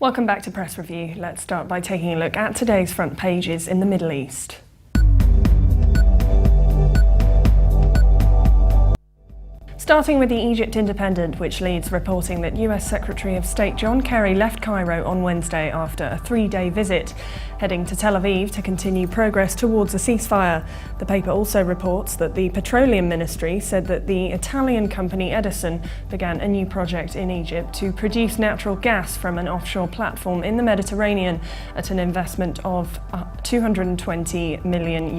Welcome back to Press Review. Let's start by taking a look at today's front pages in the Middle East. Starting with the Egypt Independent, which leads reporting that US Secretary of State John Kerry left Cairo on Wednesday after a 3-day visit, heading to Tel Aviv to continue progress towards a ceasefire. The paper also reports that the Petroleum Ministry said that the Italian company Edison began a new project in Egypt to produce natural gas from an offshore platform in the Mediterranean at an investment of $220 million.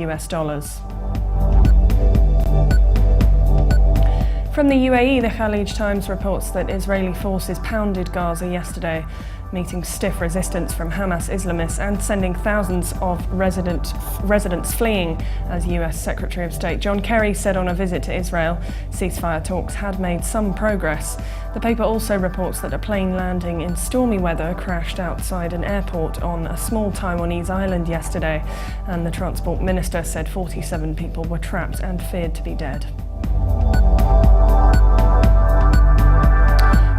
From the UAE, the Khalij Times reports that Israeli forces pounded Gaza yesterday, meeting stiff resistance from Hamas Islamists and sending thousands of residents fleeing, as US Secretary of State John Kerry said on a visit to Israel. Ceasefire talks had made some progress. The paper also reports that a plane landing in stormy weather crashed outside an airport on a small Taiwanese island yesterday, and the transport minister said 47 people were trapped and feared to be dead.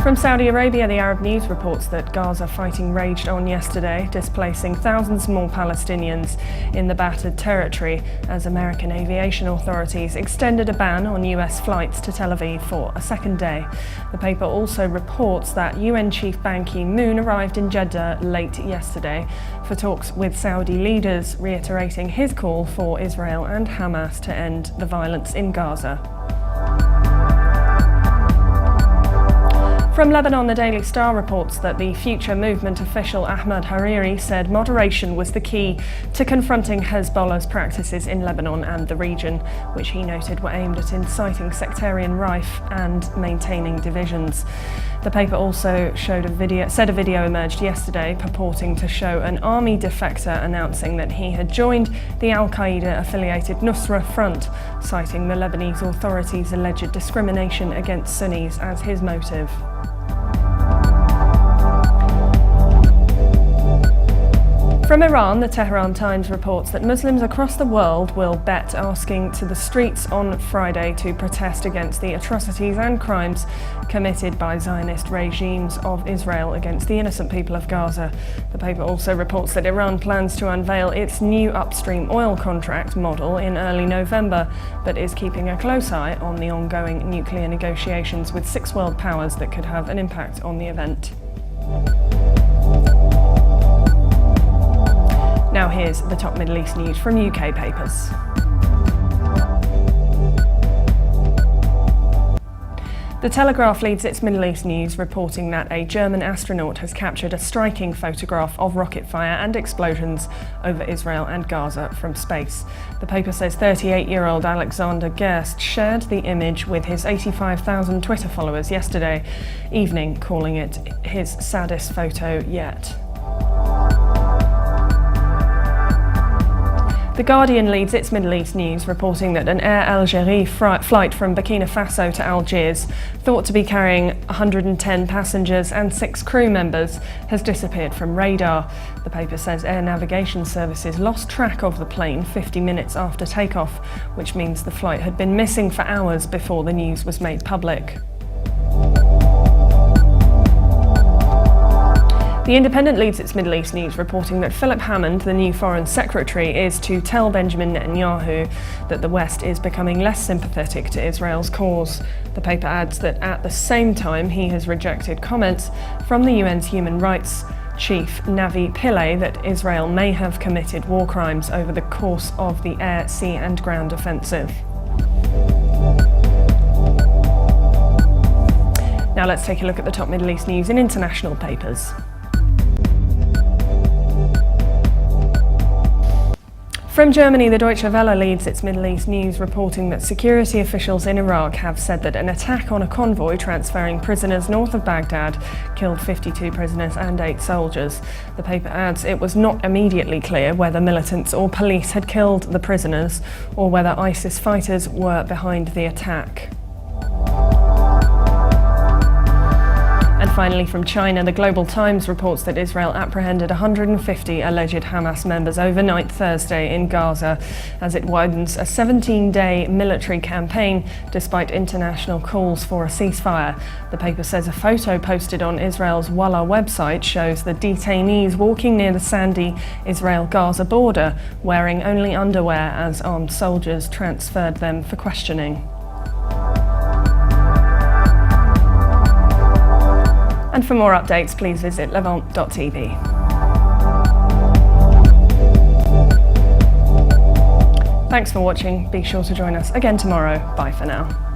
From Saudi Arabia, the Arab News reports that Gaza fighting raged on yesterday, displacing thousands more Palestinians in the battered territory as American aviation authorities extended a ban on US flights to Tel Aviv for a second day. The paper also reports that UN Chief Ban Ki-moon arrived in Jeddah late yesterday for talks with Saudi leaders, reiterating his call for Israel and Hamas to end the violence in Gaza. From Lebanon, the Daily Star reports that the Future Movement official Ahmad Hariri said moderation was the key to confronting Hezbollah's practices in Lebanon and the region, which he noted were aimed at inciting sectarian rife and maintaining divisions. The paper also said a video emerged yesterday purporting to show an army defector announcing that he had joined the Al-Qaeda-affiliated Nusra Front, citing the Lebanese authorities' alleged discrimination against Sunnis as his motive. From Iran, the Tehran Times reports that Muslims across the world will bet asking to the streets on Friday to protest against the atrocities and crimes committed by Zionist regimes of Israel against the innocent people of Gaza. The paper also reports that Iran plans to unveil its new upstream oil contract model in early November, but is keeping a close eye on the ongoing nuclear negotiations with 6 world powers that could have an impact on the event. Now here's the top Middle East news from UK papers. The Telegraph leads its Middle East news reporting that a German astronaut has captured a striking photograph of rocket fire and explosions over Israel and Gaza from space. The paper says 38-year-old Alexander Gerst shared the image with his 85,000 Twitter followers yesterday evening, calling it his saddest photo yet. The Guardian leads its Middle East news reporting that an Air Algérie flight from Burkina Faso to Algiers, thought to be carrying 110 passengers and 6 crew members, has disappeared from radar. The paper says air navigation services lost track of the plane 50 minutes after takeoff, which means the flight had been missing for hours before the news was made public. The Independent leads its Middle East news reporting that Philip Hammond, the new Foreign Secretary, is to tell Benjamin Netanyahu that the West is becoming less sympathetic to Israel's cause. The paper adds that at the same time he has rejected comments from the UN's human rights chief Navi Pillay that Israel may have committed war crimes over the course of the air, sea and ground offensive. Now let's take a look at the top Middle East news in international papers. From Germany, the Deutsche Welle leads its Middle East news reporting that security officials in Iraq have said that an attack on a convoy transferring prisoners north of Baghdad killed 52 prisoners and 8 soldiers. The paper adds it was not immediately clear whether militants or police had killed the prisoners or whether ISIS fighters were behind the attack. And finally, from China, the Global Times reports that Israel apprehended 150 alleged Hamas members overnight Thursday in Gaza as it widens a 17-day military campaign despite international calls for a ceasefire. The paper says a photo posted on Israel's Walla website shows the detainees walking near the sandy Israel-Gaza border, wearing only underwear as armed soldiers transferred them for questioning. And for more updates, please visit levant.tv. Thanks for watching. Be sure to join us again tomorrow. Bye for now.